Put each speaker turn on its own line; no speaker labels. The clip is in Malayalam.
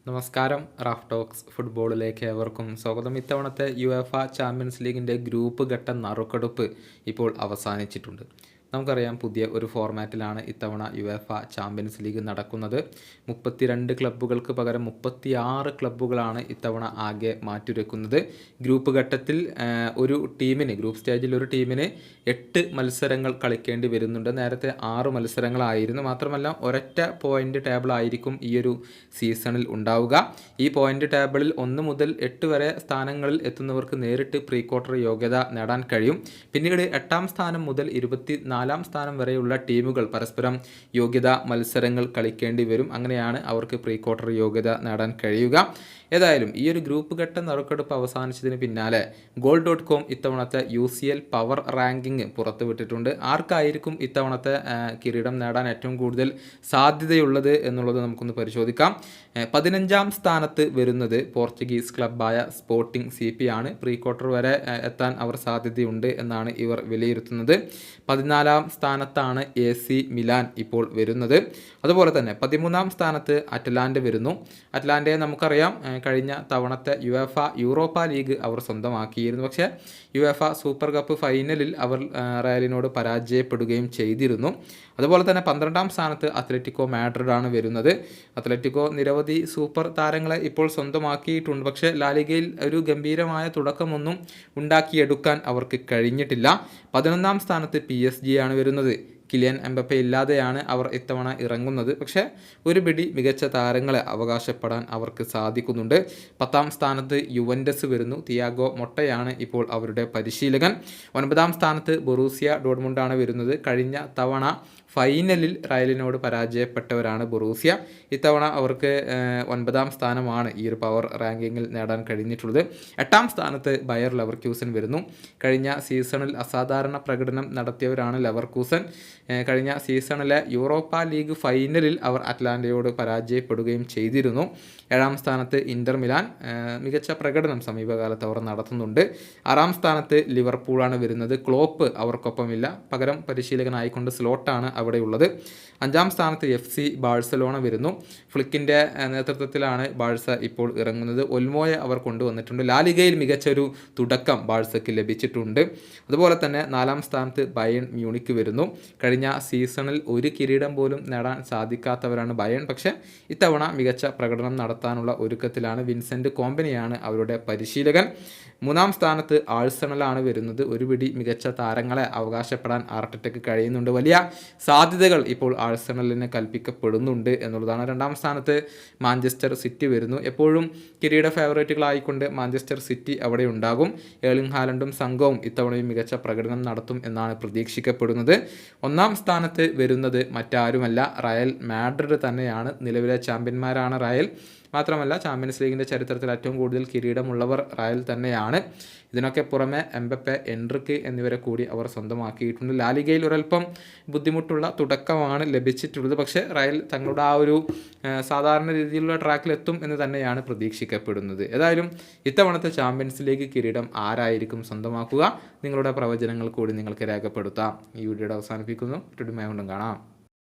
നമസ്കാരം. റാഫ് ടോക്സ് ഫുട്ബോളിലേക്ക് ഏവർക്കും സ്വാഗതം. ഇത്തവണത്തെ യുവേഫ ചാമ്പ്യൻസ് ലീഗിൻ്റെ ഗ്രൂപ്പ് ഘട്ട നറുക്കെടുപ്പ് ഇപ്പോൾ അവസാനിച്ചിട്ടുണ്ട്. നമുക്കറിയാം, പുതിയ ഒരു ഫോർമാറ്റിലാണ് ഇത്തവണ യുവേഫ ചാമ്പ്യൻസ് ലീഗ് നടക്കുന്നത്. 32 ക്ലബ്ബുകൾക്ക് പകരം 36 ക്ലബ്ബുകളാണ് ഇത്തവണ ആകെ മാറ്റുരയ്ക്കുന്നത്. ഗ്രൂപ്പ് ഘട്ടത്തിൽ ഗ്രൂപ്പ് സ്റ്റേജിൽ ഒരു ടീമിന് 8 മത്സരങ്ങൾ കളിക്കേണ്ടി വരുന്നുണ്ട്. നേരത്തെ 6 മത്സരങ്ങളായിരുന്നു. മാത്രമല്ല, ഒരൊറ്റ പോയിന്റ് ടേബിളായിരിക്കും ഈ ഒരു സീസണിൽ ഉണ്ടാവുക. ഈ പോയിന്റ് ടേബിളിൽ 1 മുതൽ 8 വരെ സ്ഥാനങ്ങളിൽ എത്തുന്നവർക്ക് നേരിട്ട് പ്രീ ക്വാർട്ടർ യോഗ്യത നേടാൻ കഴിയും. പിന്നീട് 8ാം സ്ഥാനം മുതൽ 24ാം സ്ഥാനം വരെയുള്ള ടീമുകൾ പരസ്പരം യോഗ്യതാ മത്സരങ്ങൾ കളിക്കേണ്ടി വരും. അങ്ങനെയാണ് അവർക്ക് പ്രീ ക്വാർട്ടർ യോഗ്യത നേടാൻ കഴിയുക. ഏതായാലും ഈ ഒരു ഗ്രൂപ്പ് ഘട്ട നറുക്കെടുപ്പ് അവസാനിച്ചതിന് പിന്നാലെ goal.com ഇത്തവണത്തെ UCL പവർ റാങ്കിങ് പുറത്തുവിട്ടിട്ടുണ്ട്. ആർക്കായിരിക്കും ഇത്തവണത്തെ കിരീടം നേടാൻ ഏറ്റവും കൂടുതൽ സാധ്യതയുള്ളത് എന്നുള്ളത് നമുക്കൊന്ന് പരിശോധിക്കാം. 15ാം സ്ഥാനത്ത് വരുന്നത് പോർച്ചുഗീസ് ക്ലബ്ബായ സ്പോർട്ടിംഗ് CP ആണ്. പ്രീ ക്വാർട്ടർ വരെ എത്താൻ അവർ സാധ്യതയുണ്ട് എന്നാണ് ഇവർ വിലയിരുത്തുന്നത്. 14ാം സ്ഥാനത്താണ് AC മിലാൻ ഇപ്പോൾ വരുന്നത്. അതുപോലെ തന്നെ 13ാം സ്ഥാനത്ത് അറ്റ്ലാന്റ വരുന്നു. അറ്റ്ലാന്റയെ നമുക്കറിയാം, കഴിഞ്ഞ തവണത്തെ യുവേഫ യൂറോപ്പ ലീഗ് അവർ സ്വന്തമാക്കിയിരുന്നു. പക്ഷേ യുവേഫ സൂപ്പർ കപ്പ് ഫൈനലിൽ അവർ റയലിനോട് പരാജയപ്പെടുകയും ചെയ്തിരുന്നു. അതുപോലെ തന്നെ 12ാം സ്ഥാനത്ത് അത്ലറ്റിക്കോ മാഡ്രിഡ് ആണ് വരുന്നത്. അത്ലറ്റിക്കോ നിരവധി സൂപ്പർ താരങ്ങളെ ഇപ്പോൾ സ്വന്തമാക്കിയിട്ടുണ്ട്. പക്ഷേ ലാലിഗയിൽ ഒരു ഗംഭീരമായ തുടക്കമൊന്നും ഉണ്ടാക്കിയെടുക്കാൻ അവർക്ക് കഴിഞ്ഞിട്ടില്ല. 11ാം സ്ഥാനത്ത് PSG ആണ് വരുന്നത്. കിലിയൻ എംബപ്പെ ഇല്ലാതെയാണ് അവർ ഇത്തവണ ഇറങ്ങുന്നത്. പക്ഷേ ഒരു പിടി മികച്ച താരങ്ങളെ അവകാശപ്പെടാൻ അവർക്ക് സാധിക്കുന്നുണ്ട്. 10ാം സ്ഥാനത്ത് യുവൻറ്റസ് വരുന്നു. തിയാഗോ മൊട്ടയാണ് ഇപ്പോൾ അവരുടെ പരിശീലകൻ. 9ാം സ്ഥാനത്ത് ബൊറൂസിയ ഡോർട്ട്മുണ്ട് ആണ് വരുന്നത്. കഴിഞ്ഞ തവണ ഫൈനലിൽ റയലിനോട് പരാജയപ്പെട്ടവരാണ് ബൊറൂസിയ. ഇത്തവണ അവർക്ക് 9ാം സ്ഥാനമാണ് ഈ ഒരു പവർ റാങ്കിങ്ങിൽ നേടാൻ കഴിഞ്ഞിട്ടുള്ളത്. 8ാം സ്ഥാനത്ത് ബയർ ലെവർക്യൂസൻ വരുന്നു. കഴിഞ്ഞ സീസണിൽ അസാധാരണ പ്രകടനം നടത്തിയവരാണ് ലെവർക്യൂസൻ. കഴിഞ്ഞ സീസണിലെ യൂറോപ്പ ലീഗ് ഫൈനലിൽ അവർ അറ്റ്ലാന്റയോട് പരാജയപ്പെടുകയും ചെയ്തിരുന്നു. 7ാം സ്ഥാനത്ത് ഇന്റർ മിലാൻ. മികച്ച പ്രകടനം സമീപകാലത്ത് അവർ നടത്തുന്നുണ്ട്. 6ാം സ്ഥാനത്ത് ലിവർപൂളാണ് വരുന്നത്. ക്ലോപ്പ് അവർക്കൊപ്പമില്ല. പകരം പരിശീലകനായിക്കൊണ്ട് സ്ലോട്ടാണ് അവിടെയുള്ളത്. 5ാം സ്ഥാനത്ത് FC ബാഴ്സലോണ വരുന്നു. ഫ്ലിക്കിൻ്റെ നേതൃത്വത്തിലാണ് ബാഴ്സ ഇപ്പോൾ ഇറങ്ങുന്നത്. ഒൽമോയെ അവർ കൊണ്ടുവന്നിട്ടുണ്ട്. ലാലിഗയിൽ മികച്ചൊരു തുടക്കം ബാഴ്സയ്ക്ക് ലഭിച്ചിട്ടുണ്ട്. അതുപോലെ തന്നെ 4ാം സ്ഥാനത്ത് ബയേൺ മ്യൂണിക്ക് വരുന്നു. കഴിഞ്ഞ സീസണിൽ ഒരു കിരീടം പോലും നേടാൻ സാധിക്കാത്തവരാണ് ബയേൺ. പക്ഷേ ഇത്തവണ മികച്ച പ്രകടനം നടത്താനുള്ള ഒരുക്കത്തിലാണ്. വിൻസെൻ്റ് കോമ്പനിയാണ് അവരുടെ പരിശീലകൻ. 3ാം സ്ഥാനത്ത് ആഴ്സണലാണ് വരുന്നത്. ഒരു പിടി മികച്ച താരങ്ങളെ അവകാശപ്പെടാൻ ആർട്ടറ്റയ്ക്ക് കഴിയുന്നുണ്ട്. വലിയ സാധ്യതകൾ ഇപ്പോൾ ആഴ്സണലിന് കൽപ്പിക്കപ്പെടുന്നുണ്ട് എന്നുള്ളതാണ്. 2ാം സ്ഥാനത്ത് മാഞ്ചസ്റ്റർ സിറ്റി വരുന്നു. എപ്പോഴും കിരീട ഫേവറേറ്റുകളായിക്കൊണ്ട് മാഞ്ചസ്റ്റർ സിറ്റി അവിടെ ഉണ്ടാകും. ഏർലിംഗ് ഹാലണ്ടും സംഘവും ഇത്തവണയും മികച്ച പ്രകടനം നടത്തും എന്നാണ് പ്രതീക്ഷിക്കപ്പെടുന്നത്. 1ാം സ്ഥാനത്ത് വരുന്നത് മറ്റാരുമല്ല, റയൽ മാഡ്രിഡ് തന്നെയാണ്. നിലവിലെ ചാമ്പ്യന്മാരാണ് റയൽ. മാത്രമല്ല, ചാമ്പ്യൻസ് ലീഗിൻ്റെ ചരിത്രത്തിൽ ഏറ്റവും കൂടുതൽ കിരീടമുള്ളവർ റയൽ തന്നെയാണ്. ഇതിനൊക്കെ പുറമെ എംബപ്പെ, എൻട്രിക്ക് എന്നിവരെ കൂടി അവർ സ്വന്തമാക്കിയിട്ടുണ്ട്. ലാലിഗയിൽ ഒരൽപ്പം ബുദ്ധിമുട്ടുള്ള തുടക്കമാണ് ലഭിച്ചിട്ടുള്ളത്. പക്ഷേ റയൽ തങ്ങളുടെ ആ ഒരു സാധാരണ രീതിയിലുള്ള ട്രാക്കിലെത്തും എന്ന് തന്നെയാണ് പ്രതീക്ഷിക്കപ്പെടുന്നത്. ഏതായാലും ഇത്തവണത്തെ ചാമ്പ്യൻസ് ലീഗ് കിരീടം ആരായിരിക്കും സ്വന്തമാക്കുക? നിങ്ങളുടെ പ്രവചനങ്ങൾ കൂടി നിങ്ങൾക്ക് രേഖപ്പെടുത്താം. ഈ വീഡിയോയുടെ അവസാനിപ്പിക്കുന്നു. കാണാം.